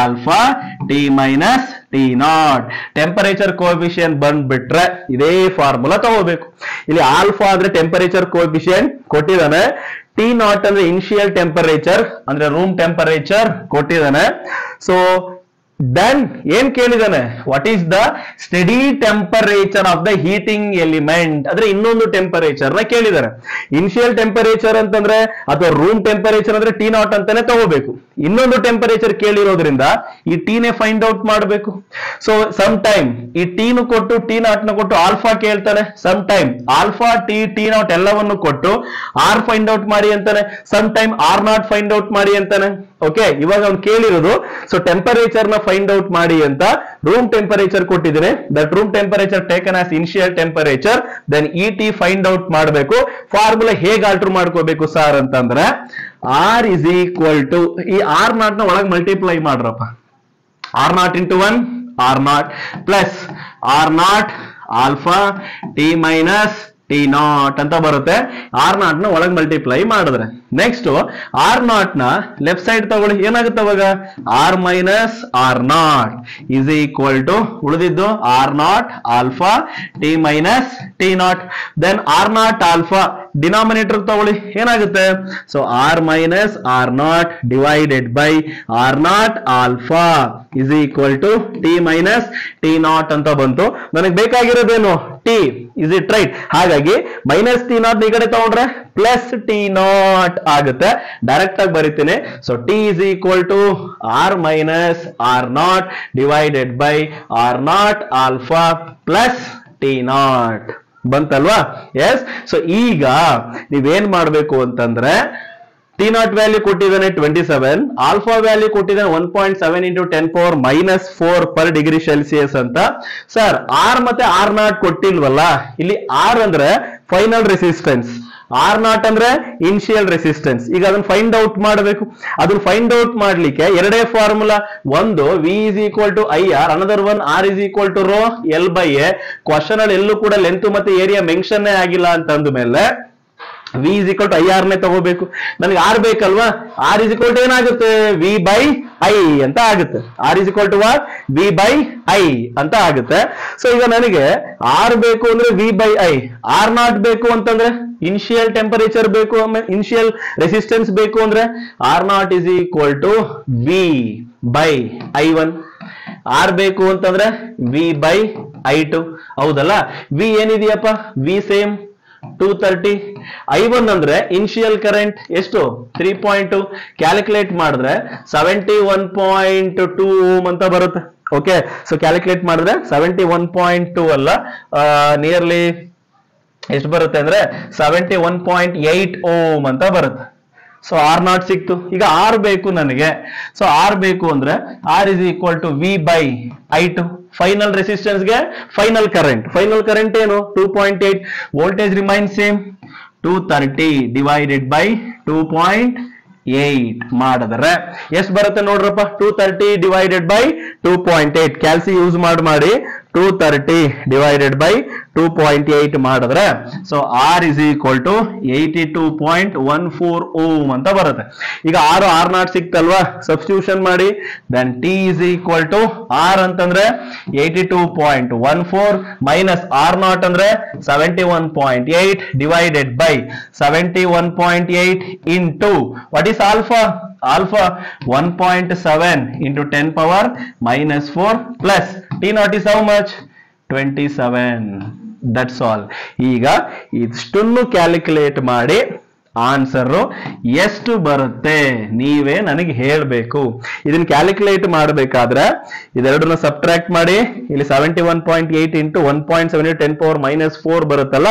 alpha T minus T0. Temperature coefficient ಬಂದ್ಬಿಟ್ರೆ ಇದೇ ಫಾರ್ಮುಲಾ ತಗೋಬೇಕು. ಇಲ್ಲಿ ಆಲ್ಫಾ ಅಂದ್ರೆ ಟೆಂಪರೇಚರ್ ಕೋಎಫಿಷಿಯಂಟ್ ಕೊಟ್ಟಿದ್ದಾನೆ, T0 ಅಂದ್ರೆ ಇನಿಷಿಯಲ್ ಟೆಂಪರೇಚರ್ ಅಂದ್ರೆ ರೂಮ್ ಟೆಂಪರೇಚರ್ ಕೊಟ್ಟಿದ್ದಾನೆ. ಸೊ ದೆನ್ ಏನ್ ಕೇಳಿದಾನೆ, what is the steady temperature of the heating element ಅಂದ್ರೆ ಇನ್ನೊಂದು ಟೆಂಪರೇಚರ್ ನ ಕೇಳಿದಾರೆ. ಇನಿಷಿಯಲ್ ಟೆಂಪರೇಚರ್ ಅಂತಂದ್ರೆ ಅಥವಾ ರೂಮ್ ಟೆಂಪರೇಚರ್ ಅಂದ್ರೆ T0 ಅಂತಾನೆ ತಗೋಬೇಕು. ಇನ್ನೊಂದು ಟೆಂಪರೇಚರ್ ಕೇಳಿರೋದ್ರಿಂದ ಈ ಟಿನೇ ಫೈಂಡ್ ಔಟ್ ಮಾಡಬೇಕು. ಸೊ ಸಮ್ ಟೈಮ್ ಈ ಟಿನು ಕೊಟ್ಟು T0 ನ ಕೊಟ್ಟು ಆಲ್ಫಾ ಕೇಳ್ತಾನೆ, ಸಮ್ ಟೈಮ್ ಆಲ್ಫಾ T0 ಎಲ್ಲವನ್ನು ಕೊಟ್ಟು ಆರ್ ಫೈಂಡ್ ಔಟ್ ಮಾಡಿ ಅಂತಾನೆ, some time R0 find out ಮಾಡಿ ಅಂತಾನೆ. ಓಕೆ, ಇವಾಗ ಅವ್ನು ಕೇಳಿರೋದು ಸೊ ಟೆಂಪರೇಚರ್ ನ ಫೈಂಡ್ ಔಟ್ ಮಾಡಿ ಅಂತ. ರೂಮ್ ಟೆಂಪರೇಚರ್ ಕೊಟ್ಟಿದ್ದೀನಿ, that room temperature taken as initial temperature, then T find out ಮಾಡಬೇಕು. ಫಾರ್ಮುಲಾ ಹೇಗೆ ಆಲ್ಟರ್ ಮಾಡ್ಕೋಬೇಕು ಸರ್ ಅಂತಂದ್ರೆ, R is equal to ಈ R0 ನ ಒಳಗೆ ಮಲ್ಟಿಪ್ಲೈ ಮಾಡ್ರಪ್ಪ, R0 into 1 R0 plus R0 alpha T minus T0 ಅಂತ ಬರುತ್ತೆ. R0 ನ ಒಳಗೆ ಮಲ್ಟಿಪ್ಲೈ ಮಾಡಿದ್ರೆ ನೆಕ್ಸ್ಟ್ R0 ನ ಲೆಫ್ಟ್ ಸೈಡ್ ತಗೊಳ್ಳಿ, ಏನಾಗುತ್ತೆ ಅವಾಗ R minus R0 is equal to ಉಳಿದಿದ್ದು R0 alpha T minus T0. then R0 alpha denominator ತಗೊಳ್ಳಿ, ಏನಾಗುತ್ತೆ, so R minus R0 divided by R0 alpha is equal to T minus T0 ಅಂತ ಬಂತು. ನನಗೆ ಬೇಕಾಗಿರೋದೇನು T, is it right? ಹಾಗಾಗಿ ಮೈನಸ್ T0 ಈ ಕಡೆ ತಗೊಂಡ್ರೆ ಪ್ಲಸ್ T0 ಆಗುತ್ತೆ. ಡೈರೆಕ್ಟ್ ಆಗಿ ಬರೀತೀನಿ. So T is equal to R minus R0 divided by R0 alpha plus T0 ಬಂತಲ್ವಾ. ಎಸ್, ಸೊ ಈಗ ನೀವೇನ್ ಮಾಡ್ಬೇಕು ಅಂತಂದ್ರೆ, T0 ವ್ಯಾಲ್ಯೂ ಕೊಟ್ಟಿದ್ದಾನೆ 27, ಆಲ್ಫಾ ವ್ಯಾಲ್ಯೂ ಕೊಟ್ಟಿದ್ದಾನೆ 1.7 into 10 power minus 4 per degree Celsius ಅಂತ. ಸರ್ R ಮತ್ತೆ R0 ಕೊಟ್ಟಿಲ್ವಲ್ಲ, ಇಲ್ಲಿ R ಅಂದ್ರೆ ಫೈನಲ್ ರೆಸಿಸ್ಟೆನ್ಸ್, R0 ಅಂದ್ರೆ ಇನಿಷಿಯಲ್ ರೆಸಿಸ್ಟೆನ್ಸ್. ಈಗ ಅದನ್ನ ಫೈಂಡ್ ಔಟ್ ಮಾಡಬೇಕು. ಅದನ್ನ ಫೈಂಡ್ ಔಟ್ ಮಾಡ್ಲಿಕ್ಕೆ ಎರಡೇ ಫಾರ್ಮುಲಾ, ಒಂದು V is equal to IR, another one R is equal to rho L by A. Question ಅಲ್ಲಿ ಎಲ್ಲೂ ಕೂಡ ಲೆಂತ್ ಮತ್ತೆ ಏರಿಯಾ ಮೆನ್ಷನ್ ಆಗಿಲ್ಲ ಅಂತ ಅಂದ ಮೇಲೆ V is equal to I R ನೇ ತಗೋಬೇಕು. ನನಗೆ ಆರ್ ಬೇಕಲ್ವಾ, ಆರ್ ಇಸ್ ಈಕ್ವಲ್ ಟು ಏನಾಗುತ್ತೆ, ವಿ ಬೈ ಐ ಅಂತ ಆಗುತ್ತೆ. R is equal to what, V by I ಅಂತ ಆಗುತ್ತೆ. ಸೊ ಈಗ ನನಗೆ ಆರ್ ಬೇಕು ಅಂದ್ರೆ V by I, R not ಬೇಕು ಅಂತಂದ್ರೆ ಇನಿಷಿಯಲ್ ಟೆಂಪರೇಚರ್ ಬೇಕು, ಇನಿಷಿಯಲ್ ರೆಸಿಸ್ಟೆನ್ಸ್ ಬೇಕು ಅಂದ್ರೆ R not is equal to V by I one. R ಬೇಕು ಅಂತಂದ್ರೆ ವಿ ಬೈ ಐ ಟು. ಹೌದಲ್ಲ, ವಿ ಏನಿದೆಯಪ್ಪ, ವಿ ಸೇಮ್ 230. I1 ಅಂದ್ರೆ ಇನಿಷಿಯಲ್ ಕರೆಂಟ್ ಎಷ್ಟು 3.2, ಕ್ಯಾಲ್ಕುಲೇಟ್ ಮಾಡಿದ್ರೆ 71.2 ಓಮ್ ಅಂತ ಬರುತ್ತೆ. ಓಕೆ, ಸೊ ಕ್ಯಾಲ್ಕುಲೇಟ್ ಮಾಡಿದ್ರೆ 71.2 ಅಲ್ಲ, ನಿಯರ್ಲಿ ಎಷ್ಟು ಬರುತ್ತೆ ಅಂದ್ರೆ 71.8 ಓಮ್ ಅಂತ ಬರುತ್ತೆ. ಸೊ ಆರ್ ನಾಟ್ ಸಿಕ್ತು. ಈಗ ಆರ್ ಬೇಕು ನನಗೆ. ಸೊ ಆರ್ ಬೇಕು ಅಂದ್ರೆ R is equal to V by I two. Final resistance ಗೆ ಫೈನಲ್ ಕರೆಂಟ್ ಏನು 2.8. Voltage remain same. 230 divided by 2.8 ಮಾಡಿದ್ರೆ ಎಷ್ಟು ಬರುತ್ತೆ ನೋಡ್ರಪ್ಪ, 230 ಡಿವೈಡೆಡ್ ಬೈ 2.8. ಕ್ಯಾಲ್ಸಿ ಯೂಸ್ ಮಾಡಿ 230 ಡಿವೈಡೆಡ್ ಬೈ 2.8 ಮಾಡಿದ್ರೆ so R is equal to 82.14 ohm ಅಂತ ಬರುತ್ತೆ. ಈಗ ಆರ್ ನಾಟ್ ಸಿಕ್ತಲ್ವಾ, ಸಬ್ಸ್ಟಿಟ್ಯೂಷನ್ ಮಾಡಿ. Then T is equal to R ಅಂತಂದ್ರೆ 82.14 ಮೈನಸ್ ಆರ್ ನಾಟ್ ಅಂದ್ರೆ 71.8 divided by 71.8 into what is alpha, alpha 1.7 into 10 power minus 4 plus T naught is how much 27. That's all. ಈಗ ಇಷ್ಟನ್ನು ಕ್ಯಾಲ್ಕುಲೇಟ್ ಮಾಡಿ ಆನ್ಸರ್ ಎಷ್ಟು ಬರುತ್ತೆ ನೀವೇ ನನಗೆ ಹೇಳಬೇಕು. ಇದನ್ನ ಕ್ಯಾಲ್ಕುಲೇಟ್ ಮಾಡಬೇಕಾದ್ರೆ ಇದೆರಡನ್ನ ಸಬ್ಟ್ರಾಕ್ಟ್ ಮಾಡಿ, ಇಲ್ಲಿ 71.8 ಇಂಟು 1.7 10 ಪವರ್ ಮೈನಸ್ 4 ಬರುತ್ತಲ್ಲ,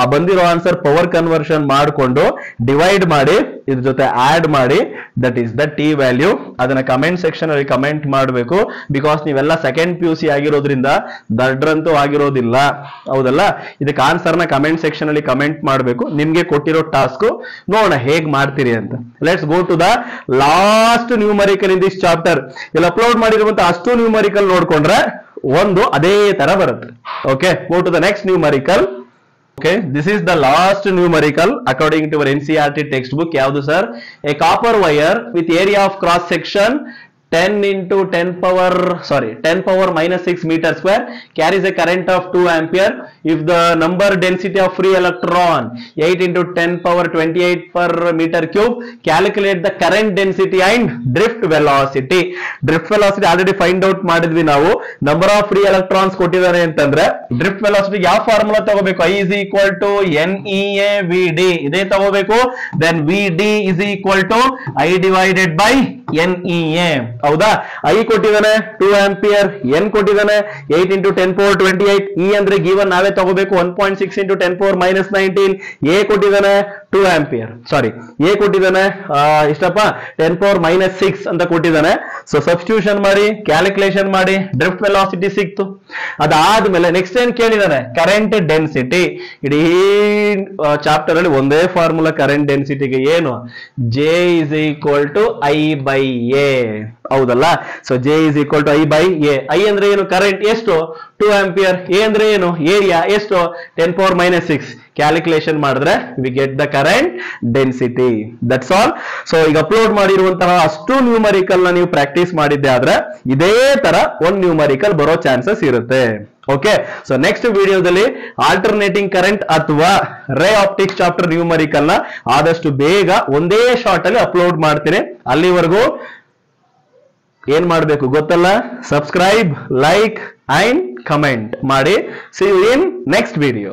ಆ ಬಂದಿರೋ ಆನ್ಸರ್ ಪವರ್ ಕನ್ವರ್ಷನ್ ಮಾಡಿಕೊಂಡು ಡಿವೈಡ್ ಮಾಡಿ ಇದ್ರ ಜೊತೆ ಆಡ್ ಮಾಡಿ, that is the T value. ಅದನ್ನ ಕಮೆಂಟ್ ಸೆಕ್ಷನ್ ಅಲ್ಲಿ ಕಮೆಂಟ್ ಮಾಡಬೇಕು. ಬಿಕಾಸ್ ನೀವೆಲ್ಲ ಸೆಕೆಂಡ್ PUC ಆಗಿರೋದ್ರಿಂದ ದಡ್ರಂತೂ ಆಗಿರೋದಿಲ್ಲ, ಹೌದಲ್ಲ. ಇದಕ್ಕೆ ಆನ್ಸರ್ ನ ಕಮೆಂಟ್ ಸೆಕ್ಷನ್ ಅಲ್ಲಿ ಕಮೆಂಟ್ ಮಾಡಬೇಕು. ನಿಮ್ಗೆ ಕೊಟ್ಟಿರೋ ಟಾಸ್ಕ್ ನೋಡೋಣ ಹೇಗ್ ಮಾಡ್ತೀರಿ ಅಂತ. Let's go to the last numerical in this chapter. ಇಲ್ಲಿ ಅಪ್ಲೋಡ್ ಮಾಡಿರುವಂತ ಅಷ್ಟು ನ್ಯೂಮರಿಕಲ್ ನೋಡ್ಕೊಂಡ್ರೆ ಒಂದು ಅದೇ ತರ ಬರುತ್ತೆ. Okay, go to the next numerical. Okay, this is the last numerical according to our NCERT textbook. ಯಾವುದು sir? A copper wire with area of cross section 10 into 10 power minus 6 meter square carries a current of 2 ampere if the number density of free electron 8 into 10 power 28 per meter cube. Calculate the current density and drift velocity. Drift velocity already find out ಮಾಡಿದ್ವಿ ನಾವು. Number of free electrons ಕೊಟ್ಟಿದ್ದಾರೆ ಅಂತಂದ್ರೆ drift velocity ಯಾವ ಫಾರ್ಮುಲಾ ತಗೋಬೇಕು? I is equal to NEA VD ಇದೇ ತಗೋಬೇಕು. Then VD is equal to I divided by NEA. ಹೌದಾ? ಐ ಕೊಟ್ಟಿದ್ದಾನೆ 2 ಆಂಪಿಯರ್, ಎನ್ ಕೊಟ್ಟಿದ್ದಾನೆ 8 into 10 power 28, ಇ ಅಂದ್ರೆ ಗಿವನ್ ನಾವೇ ತಗೋಬೇಕು 1.6 into 10 power minus 19, ಎ ಕೊಟ್ಟಿದ್ದಾನೆ 2 ಆಂಪಿಯರ್, ಸಾರಿ ಎ ಕೊಟ್ಟಿದ್ದಾನೆ ಇಷ್ಟಪ್ಪ 10 power minus 6 ಅಂತ ಕೊಟ್ಟಿದ್ದಾನೆ. ಸೊ ಸಬ್ಸ್ಟಿಟ್ಯೂಷನ್ ಮಾಡಿ ಕ್ಯಾಲ್ಕುಲೇಷನ್ ಮಾಡಿ ಡ್ರಿಫ್ಟ್ ವೆಲಾಸಿಟಿ ಸಿಕ್ತು. ಅದಾದ್ಮೇಲೆ ನೆಕ್ಸ್ಟ್ ಏನ್ ಕೇಳಿದಾನೆ? Current density. ಇಡೀ ಚಾಪ್ಟರ್ ಅಲ್ಲಿ ಒಂದೇ ಫಾರ್ಮುಲಾ ಕರೆಂಟ್ ಡೆನ್ಸಿಟಿಗೆ, ಏನು? J is equal to I by A. ಹೌದಲ್ಲ? So J is equal to I by A. I ಅಂದ್ರೆ ಏನು? ಕರೆಂಟ್ ಎಷ್ಟು? 2 ಆಂಪಿಯರ್. ಎ ಅಂದ್ರೆ ಏನು? ಏರಿಯಾ ಎಷ್ಟು? 10 power minus 6. ಕ್ಯಾಲ್ಕುಲೇಷನ್ ಮಾಡಿದ್ರೆ we get the current density. That's all. So ಈಗ ಅಪ್ಲೋಡ್ ಮಾಡಿರುವಂತಹ ಅಷ್ಟು ನ್ಯೂಮರಿಕಲ್ ನ ನೀವು ಪ್ರಾಕ್ಟೀಸ್ ಮಾಡಿದ್ದೆ ಆದ್ರೆ ಇದೇ ತರ ಒಂದು ನ್ಯೂಮರಿಕಲ್ ಬರೋ ಚಾನ್ಸಸ್ ಇರುತ್ತೆ. ಓಕೆ, ಸೊ ನೆಕ್ಸ್ಟ್ ವಿಡಿಯೋದಲ್ಲಿ ಆಲ್ಟರ್ನೇಟಿಂಗ್ ಕರೆಂಟ್ ಅಥವಾ ರೇ ಆಪ್ಟಿಕ್ಸ್ ಚಾಪ್ಟರ್ ನ್ಯೂಮರಿಕಲ್ ನ ಆದಷ್ಟು ಬೇಗ ಒಂದೇ ಶಾರ್ಟ್ ಅಲ್ಲಿ ಅಪ್ಲೋಡ್ ಮಾಡ್ತೀನಿ. ಅಲ್ಲಿವರೆಗೂ ಏನ್ ಮಾಡ್ಬೇಕು ಗೊತ್ತಲ್ಲ? ಸಬ್ಸ್ಕ್ರೈಬ್, ಲೈಕ್ ಅಂಡ್ ಕಮೆಂಟ್ ಮಾಡಿ. See you in next video.